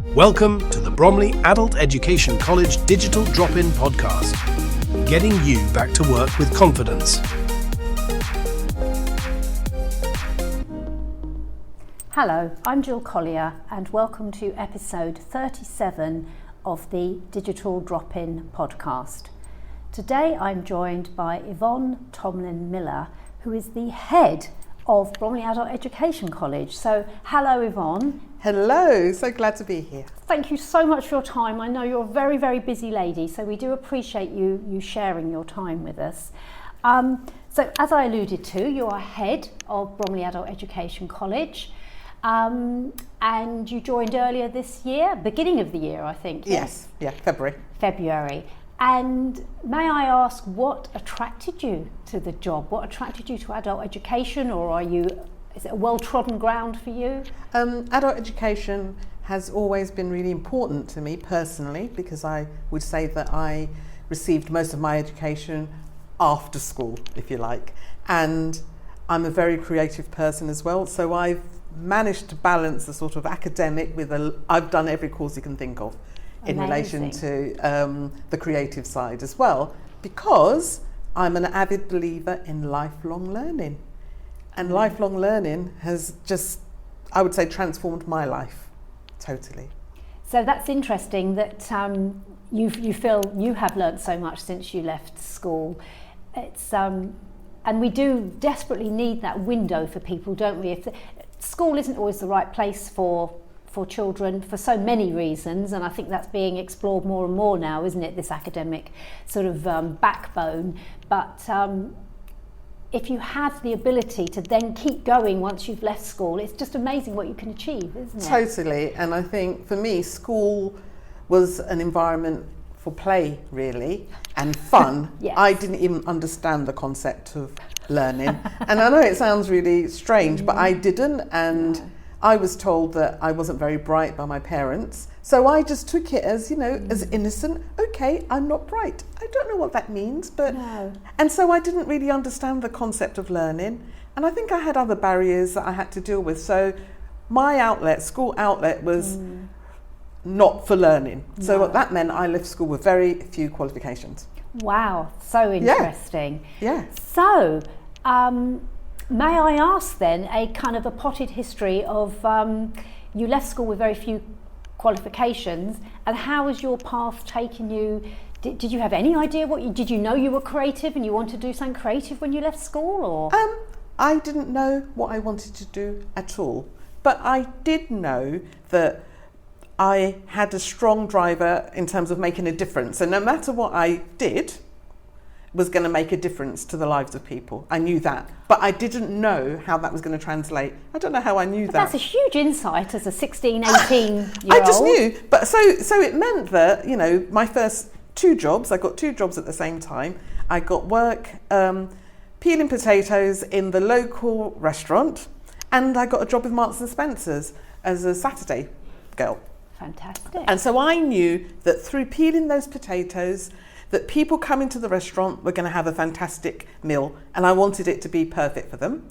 Welcome to the Bromley Adult Education College Digital Drop-In Podcast, getting you back to work with confidence. Hello, I'm Jill Collier and welcome to episode 37 of the Digital Drop-In Podcast. Today I'm joined by Yvonne Tomlin Miller, who is the head of Bromley Adult Education College. So, hello Yvonne. Hello, so glad to be here. Thank you so much for your time. I know you're a very, very busy lady, so we do appreciate you sharing your time with us. So, as I alluded to, you are head of Bromley Adult Education College, and you joined earlier this year, beginning of the year, I think. Yes, February. And may I ask what attracted you to the job? What attracted you to adult education, or is it a well-trodden ground for you? Adult education has always been really important to me personally, because I would say that I received most of my education after school, if you like. And I'm a very creative person as well, so I've managed to balance the sort of academic with I've done every course you can think of. In Amazing. relation to the creative side as well, because I'm an avid believer in lifelong learning. And lifelong learning has just, I would say, transformed my life totally. So that's interesting that you feel you have learnt so much since you left school. It's and we do desperately need that window for people, don't we? School isn't always the right place for children for so many reasons, and I think that's being explored more and more now, isn't it, this academic sort of backbone. But if you have the ability to then keep going once you've left school, it's just amazing what you can achieve, isn't it? Totally, and I think for me school was an environment for play really and fun. Yes. I didn't even understand the concept of learning and I know it sounds really strange, but I didn't, and No. I was told that I wasn't very bright by my parents, so I just took it as, as innocent. Okay, I'm not bright. I don't know what that means, but No. and so I didn't really understand the concept of learning, and I think I had other barriers that I had to deal with. So my outlet, school outlet, was not for learning. So No. that meant I left school with very few qualifications. Wow, so interesting. Yeah. So, may I ask then a kind of a potted history of you left school with very few qualifications, and how has your path taken you? Did you have any idea did you know you were creative and you wanted to do something creative when you left school, or? I didn't know what I wanted to do at all, but I did know that I had a strong driver in terms of making a difference, and no matter what I did was going to make a difference to the lives of people. I knew that, but I didn't know how that was going to translate. I don't know how I knew that. That's a huge insight as a 16, 18-year-old. I just knew, but so it meant that, my first two jobs, I got two jobs at the same time. I got work peeling potatoes in the local restaurant, and I got a job with Marks and Spencer's as a Saturday girl. Fantastic. And so I knew that through peeling those potatoes, that people coming to the restaurant were going to have a fantastic meal, and I wanted it to be perfect for them.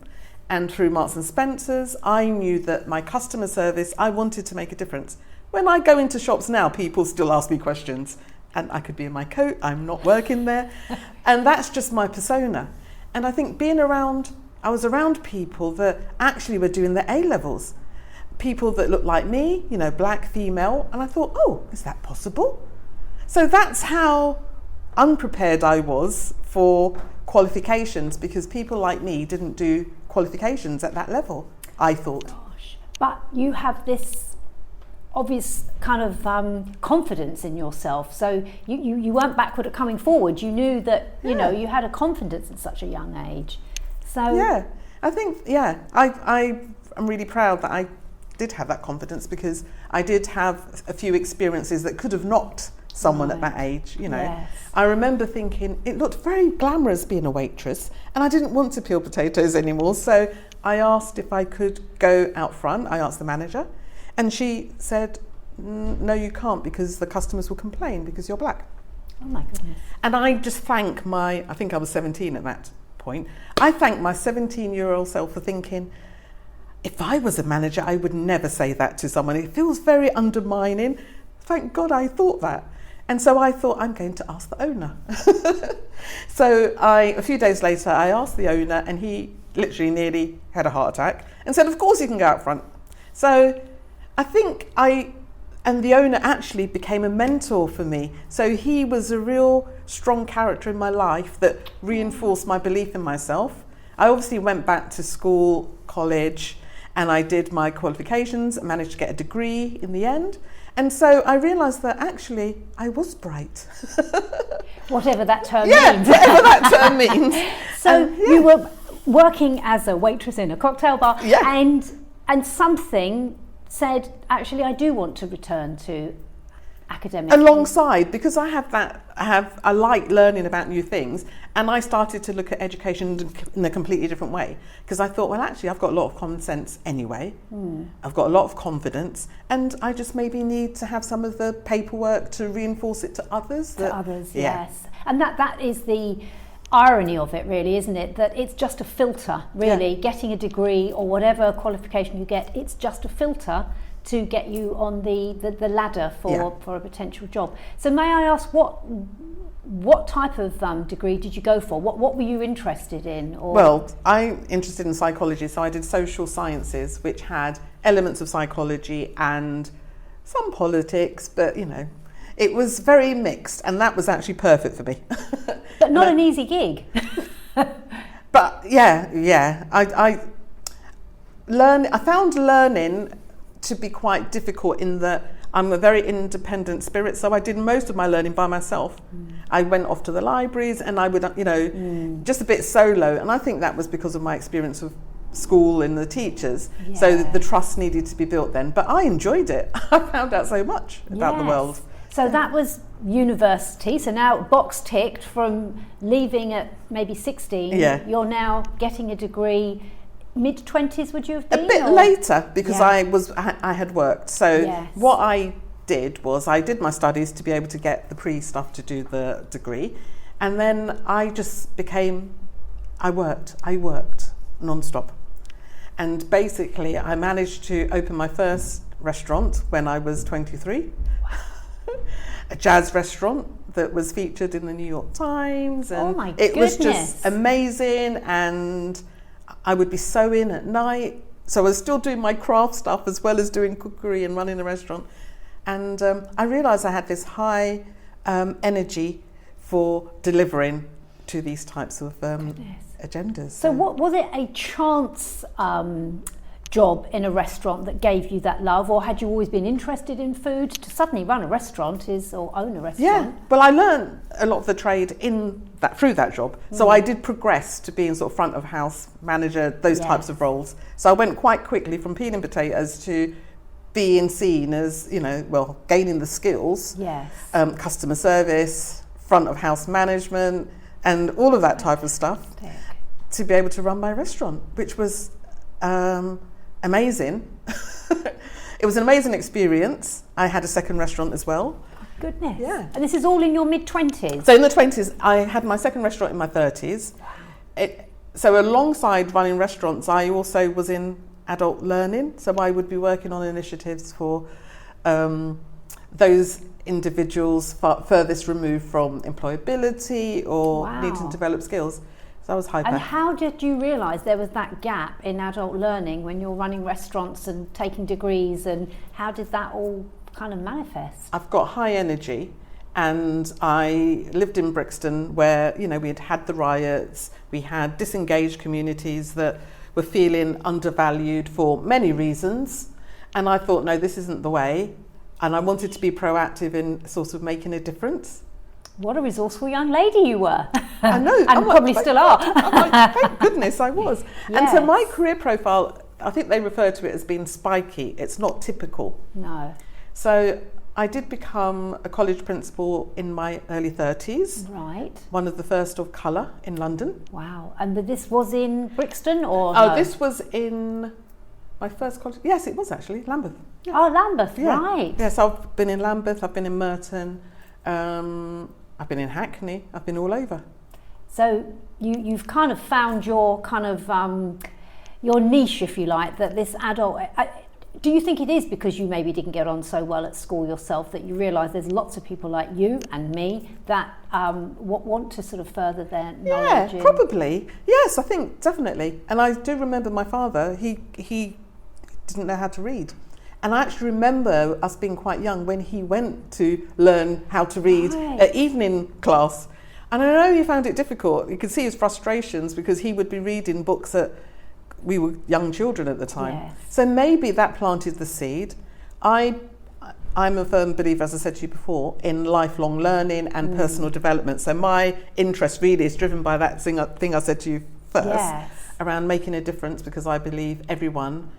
And through Marks and Spencer's, I knew that my customer service, I wanted to make a difference. When I go into shops now, people still ask me questions, and I could be in my coat, I'm not working there, and that's just my persona. And I think I was around people that actually were doing their A-levels, people that looked like me, black, female, and I thought, oh, is that possible? So that's how unprepared I was for qualifications, because people like me didn't do qualifications at that level, I thought. Gosh. But you have this obvious kind of confidence in yourself, so you weren't backward at coming forward. You knew that you had a confidence at such a young age. So yeah, I think I'm really proud that I did have that confidence, because I did have a few experiences that could have knocked someone at that age, Yes. I remember thinking it looked very glamorous being a waitress, and I didn't want to peel potatoes anymore, so I asked if I could go out front. I asked the manager, and she said, no, you can't, because the customers will complain because you're black. Oh my goodness. And I just I think I was 17 at that point, I thanked my 17-year-old self for thinking, if I was a manager, I would never say that to someone. It feels very undermining. Thank God I thought that. And so I thought, I'm going to ask the owner. So a few days later, I asked the owner, and he literally nearly had a heart attack and said, of course you can go out front. So I think and the owner actually became a mentor for me. So he was a real strong character in my life that reinforced my belief in myself. I obviously went back to school, college, and I did my qualifications, managed to get a degree in the end. And so I realised that actually I was bright. Whatever that term Yeah, means. whatever that term means. So you were working as a waitress in a cocktail bar, and something said, actually, I do want to return to academic. Alongside, because I like learning about new things, and I started to look at education in a completely different way, because I thought, well, actually, I've got a lot of common sense anyway. I've got a lot of confidence, and I just maybe need to have some of the paperwork to reinforce it to others. Yes. And that is the irony of it, really, isn't it? That it's just a filter, really. Getting a degree or whatever qualification you get, it's just a filter to get you on the ladder for a potential job. So may I ask, what type of degree did you go for? What were you interested in? Well, I'm interested in psychology, so I did social sciences, which had elements of psychology and some politics, but it was very mixed, and that was actually perfect for me. But not an easy gig. But I found learning to be quite difficult in that I'm a very independent spirit, so I did most of my learning by myself. I went off to the libraries, and I would, just a bit solo, and I think that was because of my experience of school and the teachers. So the trust needed to be built then, but I enjoyed it. I found out so much about the world. So that was university. So now, box ticked from leaving at maybe 16. You're now getting a degree. Mid-20s, would you have been? A bit later, because I had worked. So what I did was I did my studies to be able to get the pre-stuff to do the degree, and then I just I worked non-stop, and basically I managed to open my first restaurant when I was 23. A jazz restaurant that was featured in the New York Times, and it was just amazing. And I would be sewing at night, so I was still doing my craft stuff as well as doing cookery and running a restaurant. And I realised I had this high energy for delivering to these types of agendas. So what was it, a chance job in a restaurant that gave you that love, or had you always been interested in food? To suddenly run a restaurant or own a restaurant. Yeah, well, I learned a lot of the trade through that job. So I did progress to being sort of front of house manager, those types of roles. So I went quite quickly from peeling potatoes to being seen as, gaining the skills, customer service, front of house management, and all of that type of stuff to be able to run my restaurant, which was amazing. It was an amazing experience. I had a second restaurant as well. Goodness. Yeah. And this is all in your mid-20s? So in the 20s, I had my second restaurant in my 30s. So alongside running restaurants, I also was in adult learning. So I would be working on initiatives for those individuals furthest removed from employability or needing to develop skills. So I was hyper. And how did you realise there was that gap in adult learning when you're running restaurants and taking degrees, and how did that all kind of manifest? I've got high energy, and I lived in Brixton where, we had the riots, we had disengaged communities that were feeling undervalued for many reasons, and I thought, no, this isn't the way, and I wanted to be proactive in sort of making a difference. What a resourceful young lady you were. I know. And probably still are. Thank goodness I was. Yes. And so my career profile, I think they refer to it as being spiky. It's not typical. No. So I did become a college principal in my early 30s. Right. One of the first of colour in London. Wow. And this was in Brixton or? Oh, no? This was in my first college. Yes, it was actually Lambeth. Yeah. Oh, Lambeth, right. Yes, I've been in Lambeth, I've been in Merton. I've been in Hackney, I've been all over. So you've kind of found your kind of your niche, if you like, that this adult... do you think it is because you maybe didn't get on so well at school yourself that you realise there's lots of people like you and me that want to sort of further their knowledge? Yeah, probably. Yes, I think definitely. And I do remember my father, he didn't know how to read. And I actually remember us being quite young when he went to learn how to read at evening class. And I know he found it difficult. You could see his frustrations because he would be reading books that we were young children at the time. Yes. So maybe that planted the seed. I'm a firm believer, as I said to you before, in lifelong learning and personal development. So my interest really is driven by that thing I said to you first, around making a difference, because I believe everyone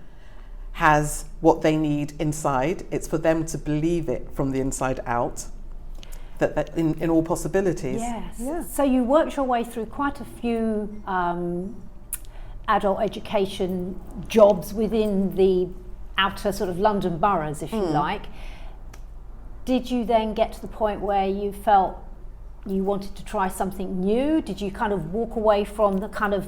has what they need inside. It's for them to believe it from the inside out, that in all possibilities. Yes. Yeah. So you worked your way through quite a few adult education jobs within the outer sort of London boroughs, if you like. Did you then get to the point where you felt you wanted to try something new? Did you kind of walk away from the kind of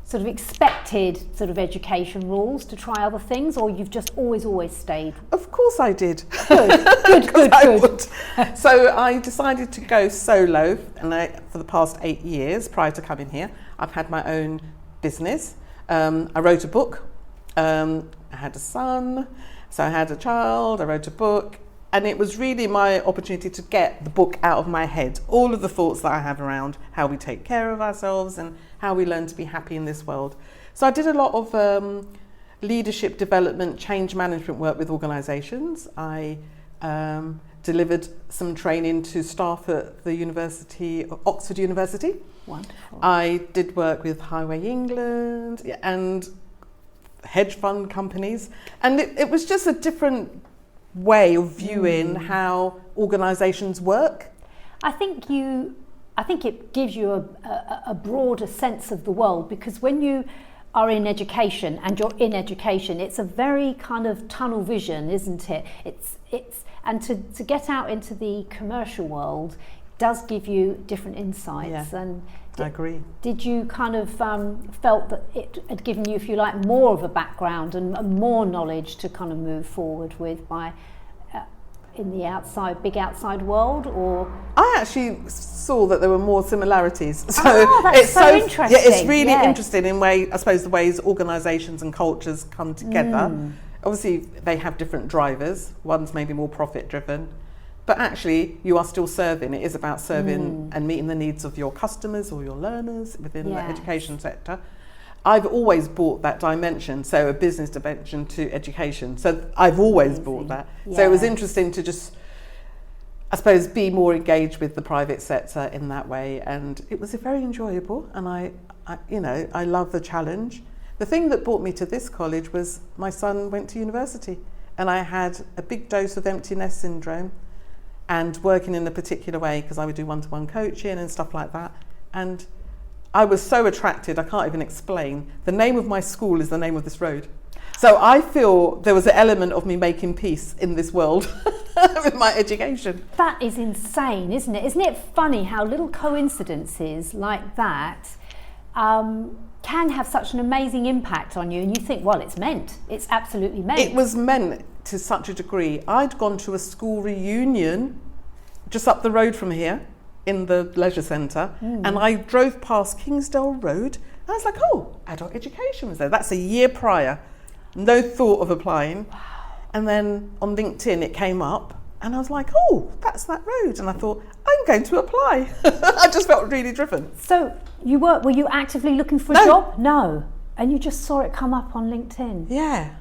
sort of expected sort of education rules to try other things, or you've just always stayed? Of course I did. Good. So I decided to go solo, and for the past 8 years prior to coming here, I've had my own business. I wrote a book. I had a son, so I had a child, I wrote a book, and it was really my opportunity to get the book out of my head, all of the thoughts that I have around how we take care of ourselves and how we learn to be happy in this world. So I did a lot of leadership development, change management work with organisations. I delivered some training to staff at the University, Oxford University. Wonderful. I did work with Highway England and hedge fund companies, and it was just a different way of viewing how organisations work. I think it gives you a broader sense of the world, because when you are in education and you're in education, it's a very kind of tunnel vision, isn't it? And to get out into the commercial world does give you different insights. Yeah, and I agree. Did you kind of felt that it had given you, if you like, more of a background and more knowledge to kind of move forward with by in the big outside world? Or I actually saw that there were more similarities. So that's it's so interesting. Yeah, it's really interesting in I suppose the ways organisations and cultures come together. Obviously, they have different drivers. One's maybe more profit driven. But actually, you are still serving. It is about serving and meeting the needs of your customers or your learners within the education sector. I've always brought that dimension, so a business dimension to education. So I've always brought that. So it was interesting to just, I suppose, be more engaged with the private sector in that way. And it was very enjoyable. And I love the challenge. The thing that brought me to this college was my son went to university, and I had a big dose of empty nest syndrome, and working in a particular way, because I would do one-to-one coaching and stuff like that. And I was so attracted, I can't even explain. The name of my school is the name of this road. So I feel there was an element of me making peace in this world with my education. That is insane, isn't it? Isn't it funny how little coincidences like that can have such an amazing impact on you, and you think, well, it's meant. It's absolutely meant. It was meant to such a degree. I'd gone to a school reunion just up the road from here in the leisure centre, and I drove past Kingsdale Road, and I was like, oh, adult education was there. That's a year prior. No thought of applying. Wow. And then on LinkedIn it came up, and I was like, oh, that's that road. And I thought, I'm going to apply. I just felt really driven. So were you actively looking for a job? No. And you just saw it come up on LinkedIn? Yeah.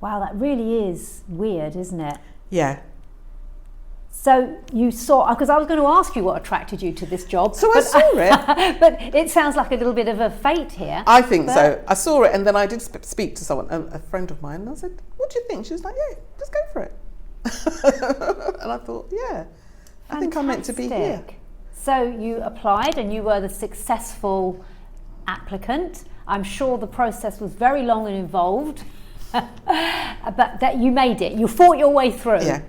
Wow, that really is weird, isn't it? Yeah. So you saw, because I was going to ask you what attracted you to this job. So I saw it. But it sounds like a little bit of a fate here. I think so. I saw it, and then I did speak to someone, a friend of mine, and I said, what do you think? She was like, yeah, just go for it. And I thought, yeah, I think I'm meant to be here. So you applied, and you were the successful applicant. I'm sure the process was very long and involved, but that you made it. You fought your way through. Yeah.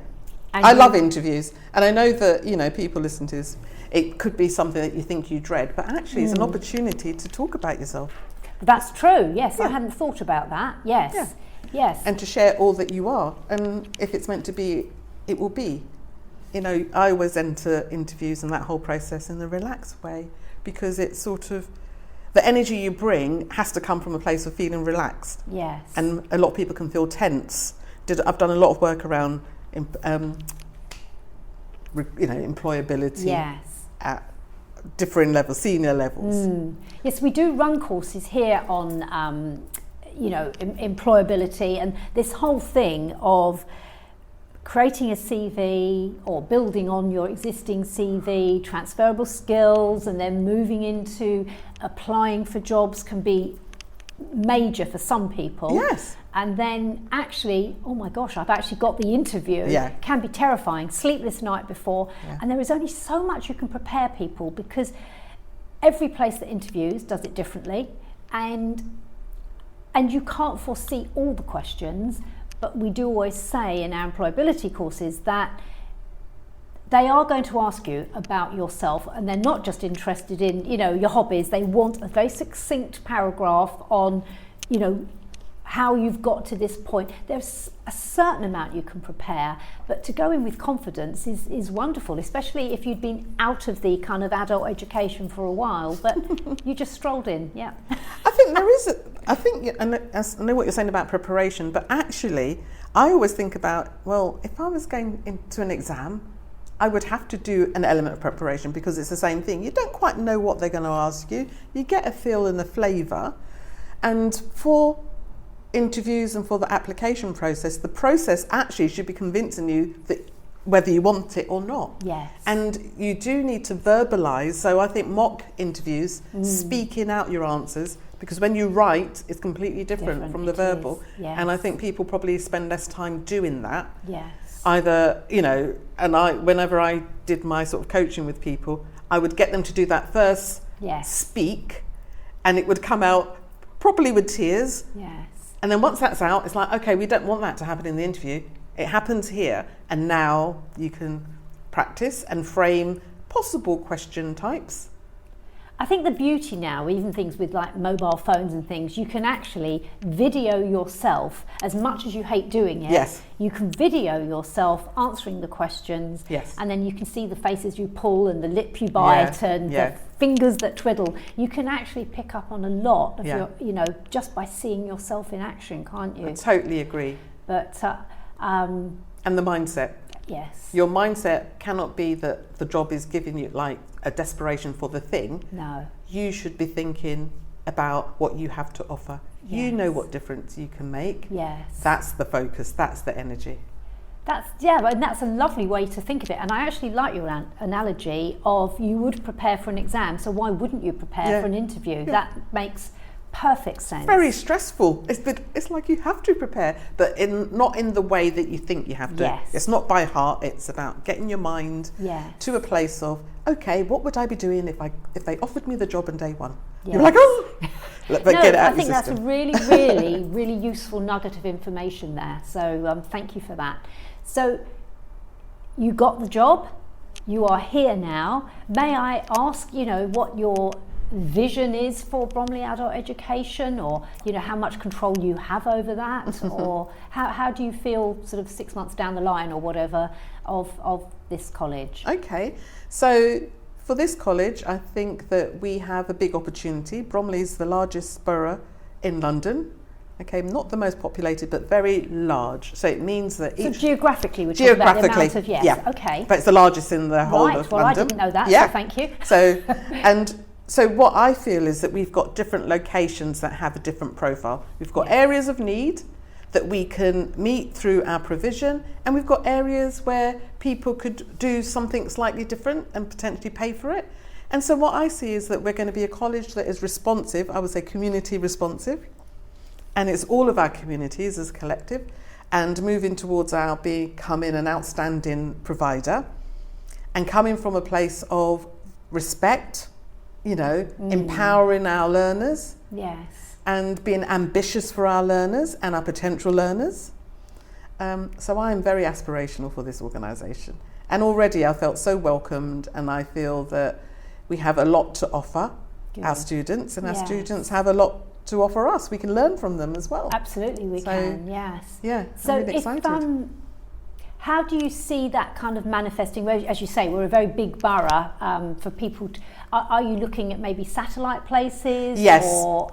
I love interviews, and I know that people listen to this. It could be something that you think you dread, but actually it's an opportunity to talk about yourself. That's true, yes. Yeah. I hadn't thought about that. Yes. Yeah. Yes. And to share all that you are. And if it's meant to be, it will be. You know, I always enter interviews and that whole process in a relaxed way, because it's sort of, the energy you bring has to come from a place of feeling relaxed. Yes. And a lot of people can feel tense. I've done a lot of work around, employability. Yes. At different levels, senior levels. Yes, we do run courses here on, employability, and this whole thing of creating a CV or building on your existing CV, transferable skills, and then moving into applying for jobs can be major for some people. Yes. And then actually, oh my gosh, I've actually got the interview. Yeah. Can be terrifying, sleepless night before. Yeah. And there is only so much you can prepare people, because every place that interviews does it differently, and you can't foresee all the questions. But we do always say in our employability courses that they are going to ask you about yourself, and they're not just interested in, your hobbies. They want a very succinct paragraph on, how you've got to this point. There's a certain amount you can prepare, but to go in with confidence is wonderful, especially if you'd been out of the kind of adult education for a while, but you just strolled in. Yeah. I think there is, and I know what you're saying about preparation, but actually I always think about, well, if I was going into an exam, I would have to do an element of preparation, because it's the same thing. You don't quite know what they're going to ask you. You get a feel and a flavour. And for interviews and for the application process, the process actually should be convincing you that whether you want it or not. Yes. And you do need to verbalise. So I think mock interviews, speaking out your answers, because when you write, it's completely different from the verbal. Yes. And I think people probably spend less time doing that. Yes. Either, whenever I did my sort of coaching with people, I would get them to do that first speak, and it would come out properly with tears. Yes. And then once that's out, it's like, okay, we don't want that to happen in the interview. It happens here, and now you can practice and frame possible question types. I think the beauty now, even things with like mobile phones and things, you can actually video yourself, as much as you hate doing it. Yes. You can video yourself answering the questions. Yes. And then you can see the faces you pull and the lip you bite and the fingers that twiddle. You can actually pick up on a lot of your, just by seeing yourself in action, can't you? I totally agree. But and the mindset. Yes. Your mindset cannot be that the job is giving you like a desperation for the thing. No. You should be thinking about what you have to offer. Yes. You know what difference you can make. Yes. That's the focus. That's the energy. And that's a lovely way to think of it. And I actually like your analogy of you would prepare for an exam, so why wouldn't you prepare for an interview? Yeah. That makes perfect sense. Very stressful. It's like you have to prepare, but not in the way that you think you have to. Yes. It's not by heart. It's about getting your mind to a place of, okay, what would I be doing if they offered me the job on day one? Yes. You're like, oh, but get it out I think your that's system. a really, really, really useful nugget of information there. So thank you for that. So you got the job. You are here now. May I ask, what your vision is for Bromley Adult Education, or how much control you have over that, or how do you feel sort of 6 months down the line or whatever of this college? Okay, so for this college, I think that we have a big opportunity. Bromley is the largest borough in London. Okay, not the most populated, but very large. So it means that so geographically, we're talking about the amount of okay. But it's the largest in the whole of London. I didn't know that. So thank you. So what I feel is that we've got different locations that have a different profile. We've got areas of need that we can meet through our provision, and we've got areas where people could do something slightly different and potentially pay for it. And so what I see is that we're going to be a college that is responsive, I would say community responsive, and it's all of our communities as a collective, and moving towards our becoming an outstanding provider, and coming from a place of respect, empowering our learners. Yes. And being ambitious for our learners and our potential learners. So I am very aspirational for this organisation. And already I felt so welcomed, and I feel that we have a lot to offer our students, and our students have a lot to offer us. We can learn from them as well. Absolutely, we can. Yes. Yeah. So, I'm really excited. How do you see that kind of manifesting? As you say, we're a very big borough. For people, are you looking at maybe satellite places? Yes. Or,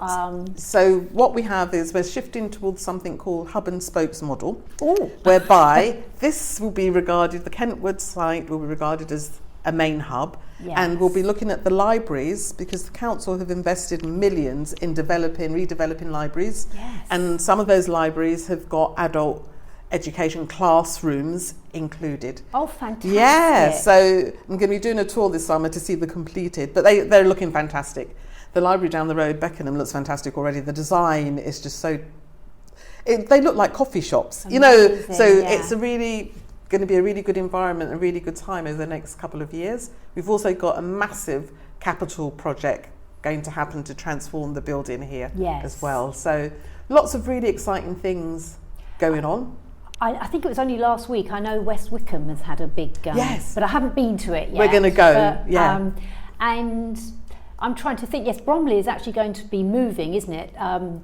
so what we have is we're shifting towards something called hub and spokes model, Ooh. whereby this will be regarded, the Kentwood site will be regarded as a main hub. Yes. And we'll be looking at the libraries, because the council have invested millions in redeveloping libraries. Yes. And some of those libraries have got adult education classrooms included. Oh, fantastic. Yeah, so I'm going to be doing a tour this summer to see the completed, but they're looking fantastic. The library down the road, Beckenham, looks fantastic already. The design is just so... they look like coffee shops, Amazing, so yeah. it's going to be a really good environment, a really good time over the next couple of years. We've also got a massive capital project going to happen to transform the building here as well. So lots of really exciting things going on. I think it was only last week. I know West Wickham has had a big... yes. But I haven't been to it yet. We're going to go, and I'm trying to think, yes, Bromley is actually going to be moving, isn't it?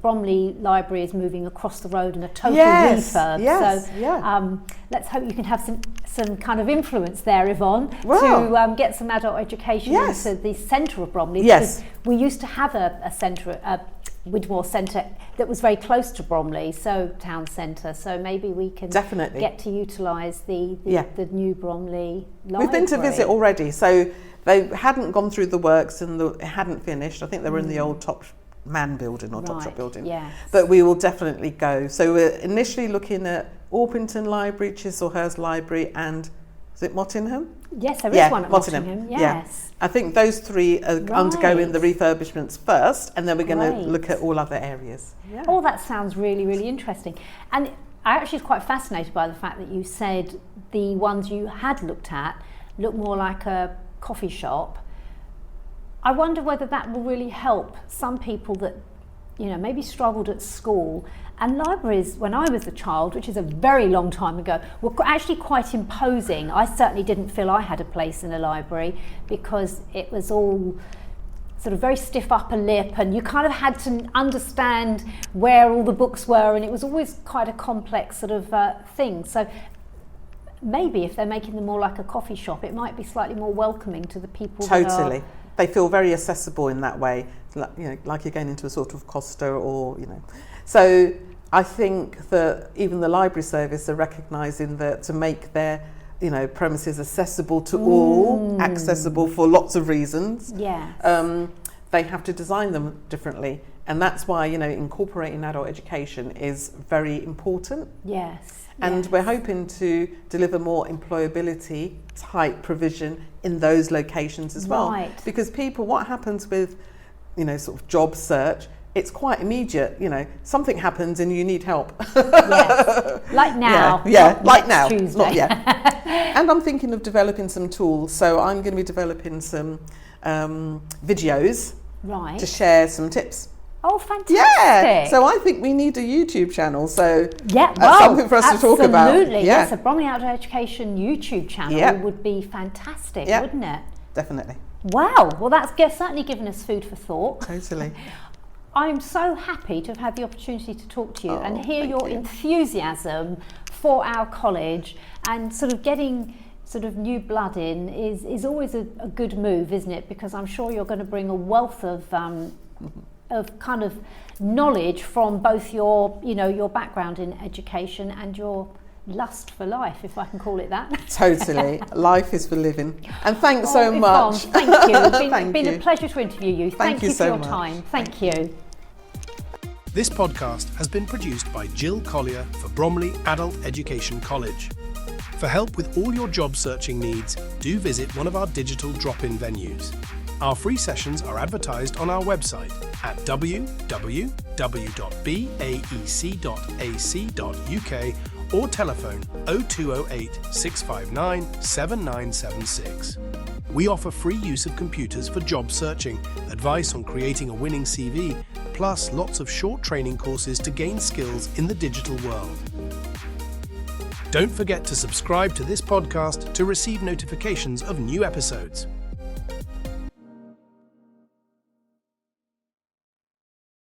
Bromley Library is moving across the road in a total refurb. Yes, so let's hope you can have some kind of influence there, Yvonne, wow. to get some adult education into the centre of Bromley. Yes. Because we used to have a centre, Widmore Centre, that was very close to Bromley, so town centre. So maybe we can get to utilise the new Bromley library. We've been to visit already, so they hadn't gone through the works and it hadn't finished. I think they were in the old Top Man building or Topshop building. Yes. But we will definitely go. So we're initially looking at Orpington Library, Chislehurst Library, and is it Mottingham? Yes, there is one at Mottingham. Yes. Yeah. I think those three are undergoing the refurbishments first, and then we're going to look at all other areas. Yeah. Oh, that sounds really, really interesting. And I actually was quite fascinated by the fact that you said the ones you had looked at look more like a coffee shop. I wonder whether that will really help some people that, maybe struggled at school. And libraries, when I was a child, which is a very long time ago, were actually quite imposing. I certainly didn't feel I had a place in a library because it was all sort of very stiff upper lip, and you kind of had to understand where all the books were, and it was always quite a complex sort of thing. So maybe if they're making them more like a coffee shop, it might be slightly more welcoming to the people. Totally. They feel very accessible in that way, like you're going into a sort of Costa or, So I think that even the library service are recognising that to make their, premises accessible to all, accessible for lots of reasons, they have to design them differently. And that's why, incorporating adult education is very important. Yes. And we're hoping to deliver more employability type provision in those locations as well. Right. Because what happens with, sort of job search, it's quite immediate, something happens and you need help. Yes. Like now. Like now. Tuesday. Not yet. And I'm thinking of developing some tools. So I'm going to be developing some videos to share some tips. Oh, fantastic. Yeah, so I think we need a YouTube channel, so something for us to talk about. Absolutely, yes, a Bromley Adult Education YouTube channel would be fantastic, wouldn't it? Definitely. Wow, well that's certainly given us food for thought. Totally. I'm so happy to have had the opportunity to talk to you and hear your enthusiasm for our college, and sort of getting sort of new blood in is always a good move, isn't it? Because I'm sure you're going to bring a wealth of kind of knowledge from both your background in education and your lust for life, if I can call it that. Totally. Life is for living. And thanks so much. Yvonne, thank you. It's been a pleasure to interview you. Thank you for your time. Thank you. This podcast has been produced by Jill Collier for Bromley Adult Education College. For help with all your job searching needs, do visit one of our digital drop-in venues. Our free sessions are advertised on our website at www.baec.ac.uk or telephone 0208 659 7976. We offer free use of computers for job searching, advice on creating a winning CV, plus lots of short training courses to gain skills in the digital world. Don't forget to subscribe to this podcast to receive notifications of new episodes.